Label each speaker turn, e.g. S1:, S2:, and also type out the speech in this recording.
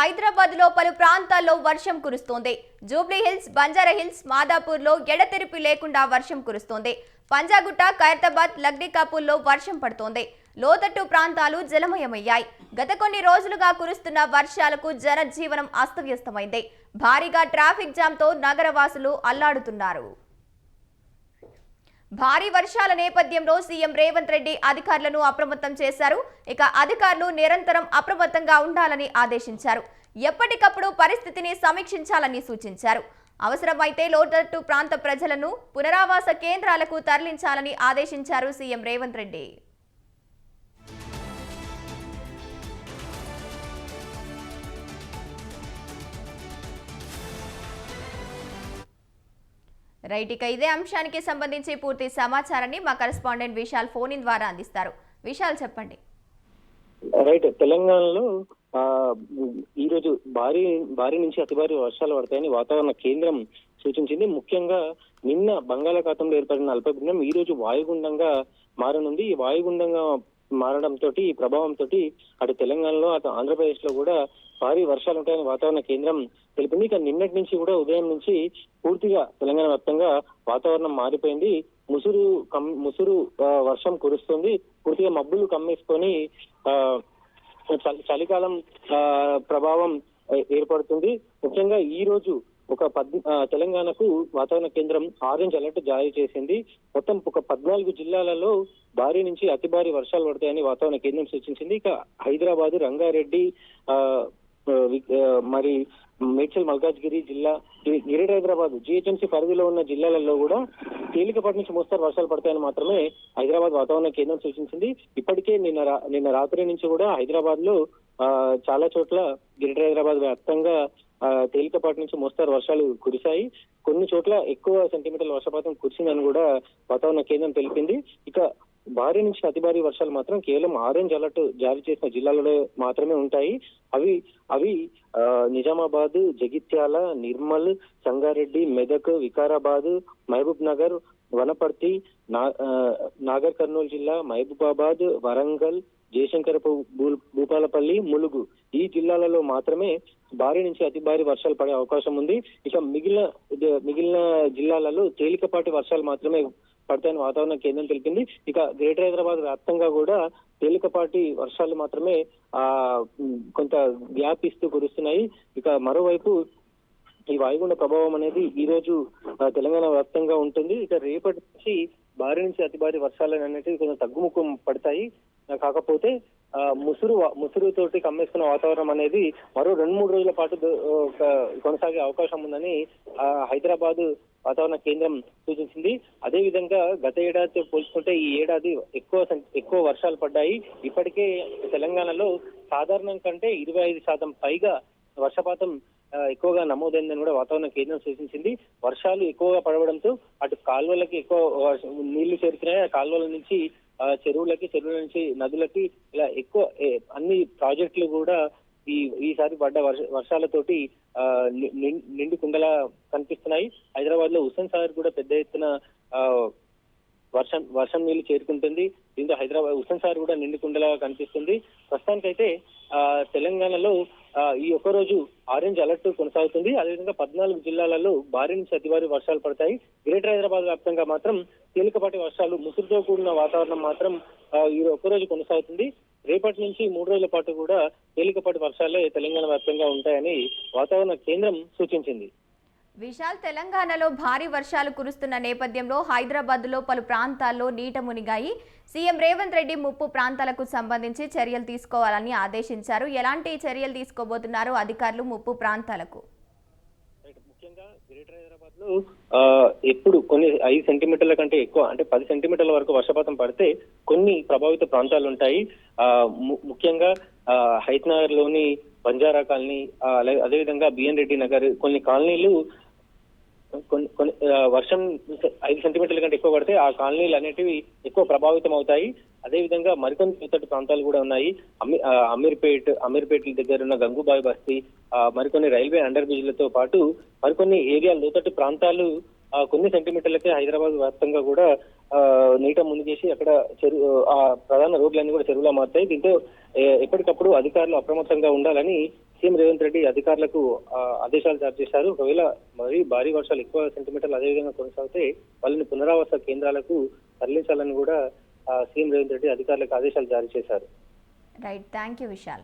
S1: హైదరాబాద్ లో పలు ప్రాంతాల్లో వర్షం కురుస్తోంది. Jubilee hills, Banjara hills, Madhapur లో ఎడతెరిపి లేకుండా వర్షం కురుస్తోంది. పంజాగుట్ట, ఖైరతాబాద్, లగ్డికాపూర్ లో వర్షం పడుతోంది. లోతట్టు ప్రాంతాలు జలమయమయ్యాయి. గత కొన్ని రోజులుగా కురుస్తున్న వర్షాలకు జనజీవనం అస్తవ్యస్తమైంది. భారీగా ట్రాఫిక్ జామ్ తో నగరవాసులు అల్లాడుతున్నారు. భారీ వర్షాల నేపథ్యంలో సీఎం రేవంత్ రెడ్డి అధికారులను అప్రమత్తం చేశారు. ఇక అధికారులు నిరంతరం అప్రమత్తంగా ఉండాలని ఆదేశించారు. ఎప్పటికప్పుడు పరిస్థితిని సమీక్షించాలని సూచించారు. అవసరమైతే లోతట్టు ప్రాంత ప్రజలను పునరావాస కేంద్రాలకు తరలించాలని ఆదేశించారు సీఎం రేవంత్ రెడ్డి. రైట్, ఇక ఇదే అంశానికి సంబంధించి పూర్తి సమాచారాన్ని మా కరెస్పాండెంట్ విశాల్ ఫోన్ ఇన్ ద్వారా అందిస్తారు. విశాల్, చెప్పండి.
S2: రైట్, తెలంగాణలో ఈ రోజు భారీ నుంచి అతి భారీ వర్షాలు పడతాయని వాతావరణ కేంద్రం సూచించింది. ముఖ్యంగా నిన్న బంగాళాఖాతంలో ఏర్పడిన అల్పపీడనం ఈ రోజు వాయుగుండంగా మారనుంది. ఈ వాయుగుండంగా మారడంతో ఈ ప్రభావంతో అటు తెలంగాణలో అటు ఆంధ్రప్రదేశ్ లో కూడా భారీ వర్షాలు ఉంటాయని వాతావరణ కేంద్రం తెలిపింది. ఇక నిన్నటి నుంచి కూడా ఉదయం నుంచి పూర్తిగా తెలంగాణ వ్యాప్తంగా వాతావరణం మారిపోయింది. ముసురు వర్షం కురుస్తుంది. పూర్తిగా మబ్బులు కమ్మేసుకొని చలికాలం ప్రభావం ఏర్పడుతుంది. ముఖ్యంగా ఈ రోజు తెలంగాణకు వాతావరణ కేంద్రం ఆరెంజ్ అలర్ట్ జారీ చేసింది. మొత్తం ఒక 14 జిల్లాలలో భారీ నుంచి అతి భారీ వర్షాలు పడతాయని వాతావరణ కేంద్రం సూచించింది. ఇక హైదరాబాద్, రంగారెడ్డి, మరి మేడ్చల్ మల్కాజ్గిరి జిల్లా, గ్రేటర్ హైదరాబాద్ జీహెచ్ఎంసీ పరిధిలో ఉన్న జిల్లాలలో కూడా తేలికపాటి నుంచి మోస్తారు వర్షాలు పడతాయని మాత్రమే హైదరాబాద్ వాతావరణ కేంద్రం సూచించింది. ఇప్పటికే నిన్న రాత్రి నుంచి కూడా హైదరాబాద్ లో చాలా చోట్ల గ్రేటర్ హైదరాబాద్ వ్యాప్తంగా తేలికపాటి నుంచి మోస్తారు వర్షాలు కురిశాయి. కొన్ని చోట్ల ఎక్కువ సెంటీమీటర్ల వర్షపాతం కురిసిందని కూడా వాతావరణ కేంద్రం తెలిపింది. ఇక భారీ నుంచి అతి భారీ వర్షాలు మాత్రం కేవలం ఆరెంజ్ అలర్ట్ జారీ చేసిన జిల్లాలలో మాత్రమే ఉంటాయి. అవి నిజామాబాద్, జగిత్యాల, నిర్మల్, సంగారెడ్డి, మెదక్, వికారాబాద్, మహబూబ్ నగర్, వనపర్తి, నాగర్ కర్నూలు జిల్లా, మహబూబాబాద్, వరంగల్, జయశంకర్ భూపాలపల్లి, ములుగు ఈ జిల్లాలలో మాత్రమే భారీ నుంచి అతి భారీ వర్షాలు పడే అవకాశం ఉంది. ఇక మిగిలిన జిల్లాలలో తేలికపాటి వర్షాలు మాత్రమే పడతాయని వాతావరణ కేంద్రం తెలిపింది. ఇక గ్రేటర్ హైదరాబాద్ వ్యాప్తంగా కూడా తేలికపాటి వర్షాలు మాత్రమే కొంత గ్యాప్ ఇస్తూ కురుస్తున్నాయి. ఇక మరోవైపు ఈ వాయుగుండ ప్రభావం అనేది ఈ రోజు తెలంగాణ వ్యాప్తంగా ఉంటుంది. ఇక రేపటి నుంచి భారీ నుంచి అతి భారీ వర్షాలు అనేవి కొంచెం తగ్గుముఖం పడతాయి. కాకపోతే ముసురు తోటి కమ్మేస్తున్న వాతావరణం అనేది మరో 2-3 రోజుల పాటు కొనసాగే అవకాశం ఉందని హైదరాబాద్ వాతావరణ కేంద్రం సూచించింది. అదే విధంగా గత ఏడాదితో పోల్చుకుంటే ఈ ఏడాది ఎక్కువ వర్షాలు పడ్డాయి. ఇప్పటికే తెలంగాణలో సాధారణం కంటే 25% పైగా వర్షపాతం ఎక్కువగా నమోదైందని కూడా వాతావరణ కేంద్రం సూచించింది. వర్షాలు ఎక్కువగా పడవడంతో అటు కాలువలకి ఎక్కువ నీళ్లు చేరుతున్నాయి. ఆ కాలువల నుంచి చెరువుల నుంచి నదులకి ఇలా ఎక్కువ అన్ని ప్రాజెక్టులు కూడా ఈసారి పడ్డ వర్షాలతోటి నిండు కుండలా కనిపిస్తున్నాయి. హైదరాబాద్ లో హుస్సేన్ సాగర్ కూడా పెద్ద ఎత్తున వర్షం నీళ్లు చేరుకుంటుంది. దీంతో హైదరాబాద్ హుస్సేన్ సాగర్ కూడా నిండు కుండలా కనిపిస్తుంది. ప్రస్తుతానికైతే తెలంగాణలో ఈ ఒక్కరోజు ఆరెంజ్ అలర్ట్ కొనసాగుతుంది. అదేవిధంగా 14 జిల్లాలలో భారీ నుంచి అతి భారీ వర్షాలు పడతాయి. గ్రేటర్ హైదరాబాద్ వ్యాప్తంగా మాత్రం తేలికపాటి వర్షాలు, ముసురుతో కూడిన వాతావరణం మాత్రం ఈ ఒక్కరోజు కొనసాగుతుంది. రేపటి నుంచి 3 రోజుల పాటు కూడా తేలికపాటి వర్షాలే తెలంగాణ వ్యాప్తంగా ఉంటాయని వాతావరణ కేంద్రం సూచించింది.
S1: విశాల్, తెలంగాణలో భారీ వర్షాలు కురుస్తున్న నేపథ్యంలో హైదరాబాద్ లో పలు ప్రాంతాల్లో నీట మునిగాయి. సీఎం రేవంత్ రెడ్డి ముప్పు ప్రాంతాలకు సంబంధించి చర్యలు తీసుకోవాలని ఆదేశించారు. ఎలాంటి చర్యలు తీసుకోబోతున్నారు అధికారులు ముప్పు ప్రాంతాలకు?
S2: ముఖ్యంగా గ్రేటర్ హైదరాబాద్ లో ఎప్పుడు కొన్ని 5 సెంటీమీటర్ల కంటే ఎక్కువ అంటే 10 సెంటీమీటర్ల వరకు వర్షపాతం పడితే కొన్ని ప్రభావిత ప్రాంతాలు ఉంటాయి. ముఖ్యంగా హైత్ నగర్ లోని బంజారా కాలనీ, అదేవిధంగా బిఎన్ రెడ్డి నగర్ కొన్ని కాలనీలు కొన్ని వర్షం 5 సెంటీమీటర్ల కంటే ఎక్కువ పడితే ఆ కాలనీలు అనేటివి ఎక్కువ ప్రభావితం అవుతాయి. అదేవిధంగా మరికొన్ని లోతట్టు ప్రాంతాలు కూడా ఉన్నాయి. అమీర్పేట్ దగ్గర ఉన్న గంగూబాయి బస్తీ, మరికొన్ని రైల్వే అండర్ బ్రిడ్జ్లతో పాటు మరికొన్ని ఏరియా లోతట్టు ప్రాంతాలు కొన్ని సెంటీమీటర్లకే హైదరాబాద్ వ్యాప్తంగా కూడా నీట మునిగేసి అక్కడ ప్రధాన రోడ్లన్నీ కూడా చెరువులా మారుతాయి. దీంతో ఎప్పటికప్పుడు అధికారులు అప్రమత్తంగా ఉండాలని సీఎం రేవంత్ రెడ్డి అధికారులకు ఆదేశాలు జారీ చేశారు. ఒకవేళ మరీ భారీ వర్షాలు ఎక్కువ సెంటీమీటర్లు అదేవిధంగా కొనసాగితే వాళ్ళని పునరావాస కేంద్రాలకు తరలించాలని కూడా సీఎం రేవంత్ రెడ్డి అధికారులకు ఆదేశాలు జారీ చేశారు.
S1: Right, thank you Vishal.